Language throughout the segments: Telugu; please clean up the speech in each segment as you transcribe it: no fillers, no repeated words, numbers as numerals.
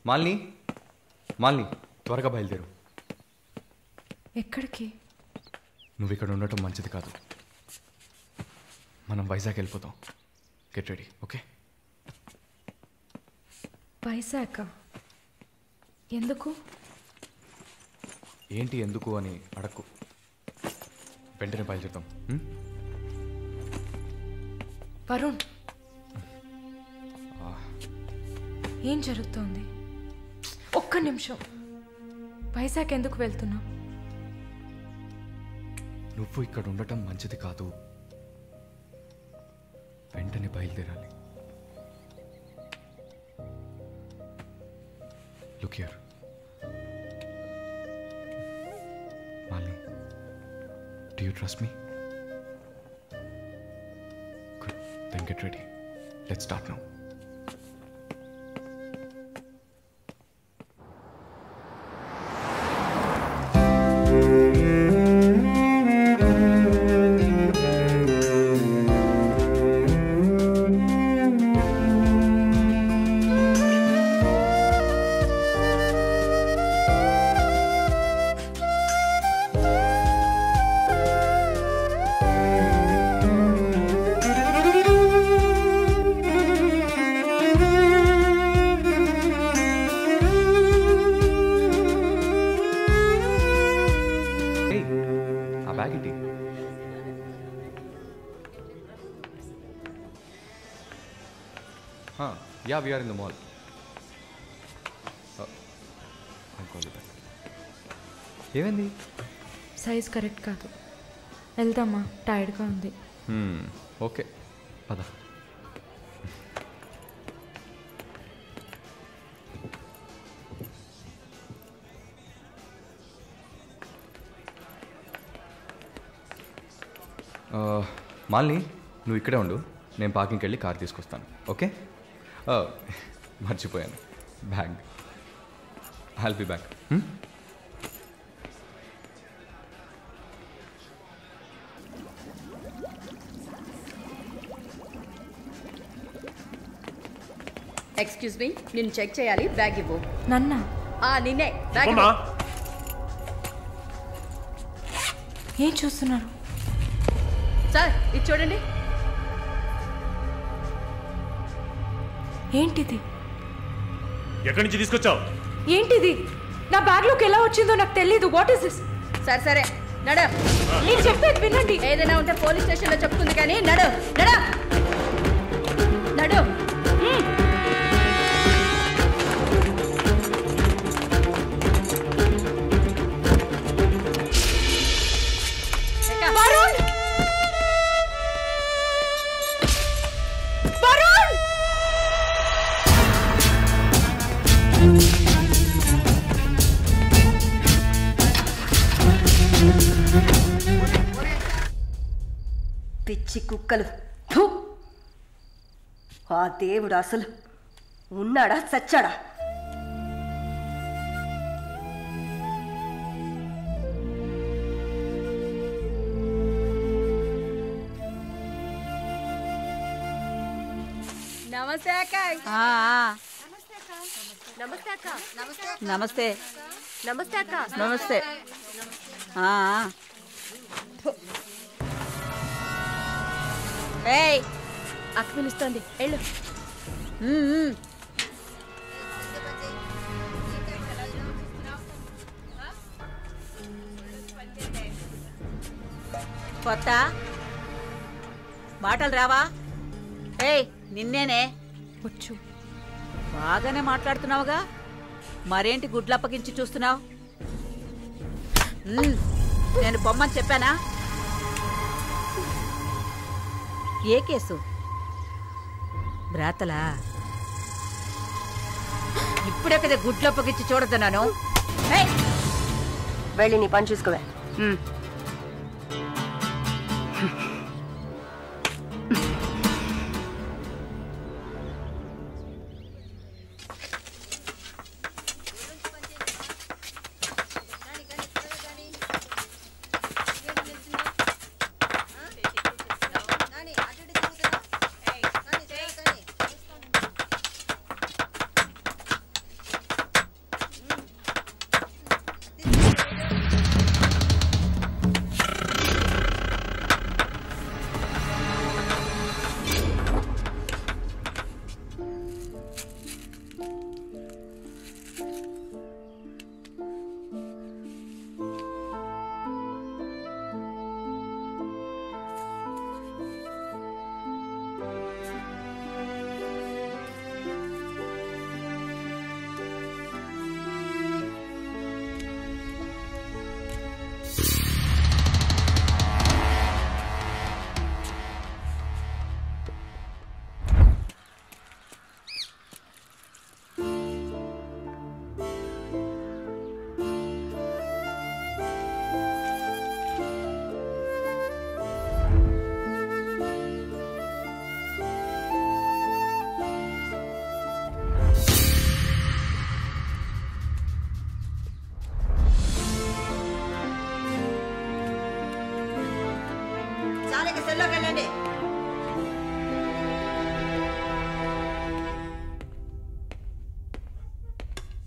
మాలిని మాలిని త్వరగా బయలుదేరు. ఎక్కడికి? నువ్వు ఇక్కడ ఉండటం మంచిది కాదు. మనం వైజాగ్ వెళ్ళిపోతాం. Get ready. ఓకే? వైజాగ్ ఎందుకు? ఏంటి ఎందుకు అని అడక్కు. వెంటనే బయలుదేరుతాం. వరుణ్, ఏం జరుగుతోంది? ఒక్క నిమిషం. వైజాగ్ ఎందుకు వెళ్తున్నావు? నువ్వు ఇక్కడ ఉండటం మంచిది కాదు. వెంటనే బయలుదేరాలి. Look here Malini, do you trust me? Good. Then get ready. Let's start now. Yeah, we are in the mall. I'll call you back. ఏమైంది? సైజ్ కరెక్ట్ కాదు. వెళ్దామా? టైర్డ్గా ఉంది. ఓకే, పద. మాలిని, నువ్వు ఇక్కడే ఉండు. నేను పార్కింగ్కి వెళ్ళి కార్ తీసుకొస్తాను. ఓకే? మర్చిపోయాను, bag. I'll be back. Excuse me, నేను చెక్ చేయాలి. బ్యాగ్ ఇవ్వు. నన్నా? నిన్నే. బ్యాగ్ ఏం చూస్తున్నారు సార్? ఇది చూడండి. ఏంటిది? ఎక్కడి నుంచి తీసుకొచ్చావు? ఏంటిది? నా బ్యాగ్లోకి ఎలా వచ్చిందో నాకు తెలీదు. What is this? సరే నడ. నేను చెప్పేది వినండి. ఏదైనా ఉంటే పోలీస్ స్టేషన్లో చెప్తుంది కానీ నడు. పిచ్చి కుక్కలు. ఆ దేవుడు అసలు ఉన్నాడా చచ్చాడా? నమస్తే అక్క. నమస్తే అక్క. నమస్తే. నమస్తే అక్క. నమస్తే. ఏయ్, అక్క పిలుస్తోంది, వెళ్ళు. కొత్త మాటలు రావా? ఏయ్, నిన్నేనే. వచ్చు. బాగానే మాట్లాడుతున్నావుగా, మరేంటి గుడ్లప్పగించి చూస్తున్నావు? నేను పొమ్మని చెప్పానా? ఏ కేసు? బ్రాతలా? ఇప్పుడే కదా గుడ్లప్పగించి చూడొద్దన్నాను. వెళ్ళి నీ పని చూసుకోవే.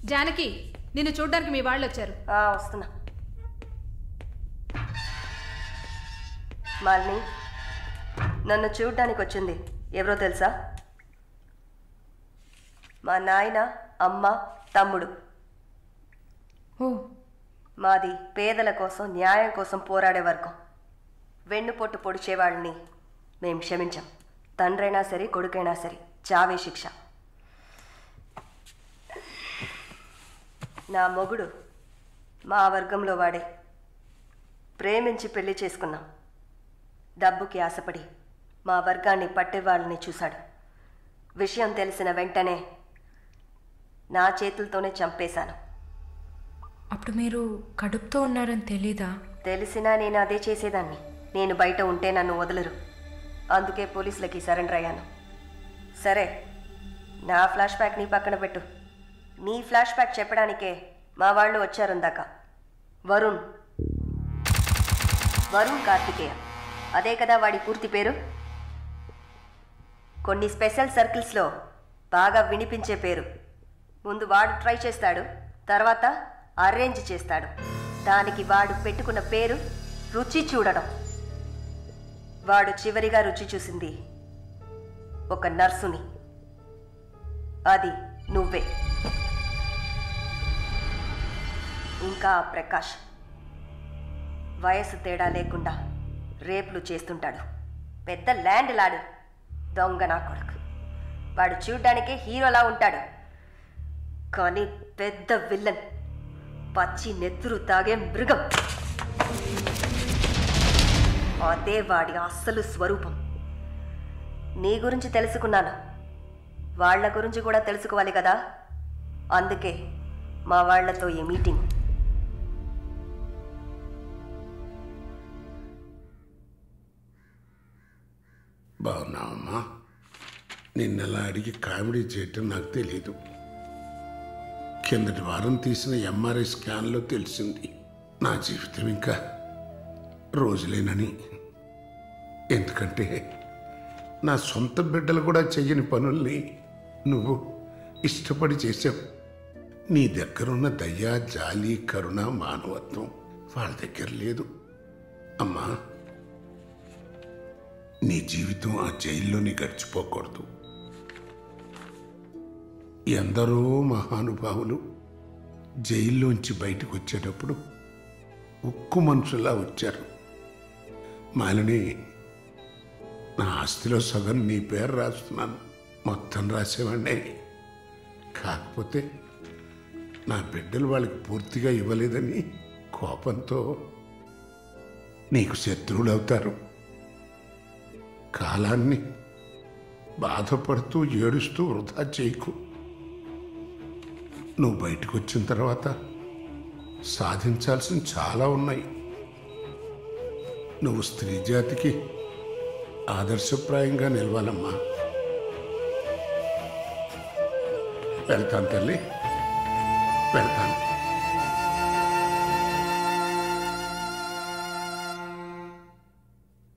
జానకి, నిన్ను చూడ్డానికి మీ వాళ్ళు వచ్చారు. వస్తున్నా. మాలిని, నన్ను చూడ్డానికి వచ్చింది ఎవరో తెలుసా? మా నాయన, అమ్మ, తమ్ముడు. ఓ, మాది పేదల కోసం, న్యాయం కోసం పోరాడే వర్గం. వెన్నుపొట్టు పొడిచేవాళ్ళని మేం క్షమించాం. తండ్రైనా సరే, కొడుకైనా సరే, చావే శిక్ష. నా మొగుడు మా వర్గంలో వాడే. ప్రేమించి పెళ్లి చేసుకున్నాం. డబ్బుకి ఆశపడి మా వర్గాన్ని పట్టే వాళ్ళని చూశాడు. విషయం తెలిసిన వెంటనే నా చేతులతోనే చంపేశాను. అప్పుడు మీరు కడుపుతో ఉన్నారని తెలీదా? తెలిసినా నేను అదే చేసేదాన్ని. నేను బయట ఉంటే నన్ను వదలరు. అందుకే పోలీసులకి సరెండర్ అయ్యాను. సరే, నా ఫ్లాష్ బ్యాక్ నీ పక్కన పెట్టు. నీ ఫ్లాష్ బ్యాక్ చెప్పడానికే మా వాళ్ళు వచ్చారుందాక. వరుణ్ కార్తికేయ, అదే కదా వాడి పూర్తి పేరు. కొన్ని స్పెషల్ సర్కిల్స్లో బాగా వినిపించే పేరు. ముందు వాడు ట్రై చేస్తాడు, తర్వాత అరేంజ్ చేస్తాడు. దానికి వాడు పెట్టుకున్న పేరు రుచి చూడడం. వాడు చివరిగా రుచి చూసింది ఒక నర్సుని. అది నువ్వే. ఇంకా ప్రకాష్ వయసు తేడా లేకుండా రేపులు చేస్తుంటాడు. పెద్ద ల్యాండ్ లాడు. దొంగ నా కొడుకు. వాడు చూడ్డానికే హీరోలా ఉంటాడు, కానీ పెద్ద విల్లన్. పచ్చి నెత్తురు తాగే మృగం. అదే వాడి అస్సలు స్వరూపం. నీ గురించి తెలుసుకున్నాను, వాళ్ళ గురించి కూడా తెలుసుకోవాలి కదా. అందుకే మా వాళ్లతో ఈ మీటింగ్. బాగున్నావమ్మా? నిన్నలా అడిగి కామెడీ చేయటం నాకు తెలీదు. కిందటి వారం తీసిన ఎంఆర్ఐ స్కాన్లో తెలిసింది నా జీవితం ఇంకా రోజులేనని. ఎందుకంటే నా సొంత బిడ్డలు కూడా చెయ్యని పనుల్ని నువ్వు ఇష్టపడి చేసావు. నీ దగ్గరున్న దయ, జాలి, కరుణ, మానవత్వం వాళ్ళ దగ్గర లేదు. అమ్మా, నీ జీవితం ఆ జైల్లోని గడిచిపోకూడదు. ఎందరో మహానుభావులు జైల్లోంచి బయటకు వచ్చేటప్పుడు ఉక్కు మనుషులా వచ్చారు. మాలిని, నా ఆస్తిలో సగం నీ పేరు రాస్తున్నాను. మొత్తం రాసేవాడినే. కాకపోతే నా బిడ్డలు వాళ్ళకి పూర్తిగా ఇవ్వలేదని కోపంతో నీకు శత్రువులు అవుతారు. కాలాన్ని బాధపడుతూ ఏడుస్తూ వృధా చేయకు. నువ్వు బయటకు వచ్చిన తర్వాత సాధించాల్సిన చాలా ఉన్నాయి. నువ్వు స్త్రీ జాతికి ఆదర్శప్రాయంగా నిలవాలమ్మా. వెళ్తాను తల్లి, వెళ్తాను.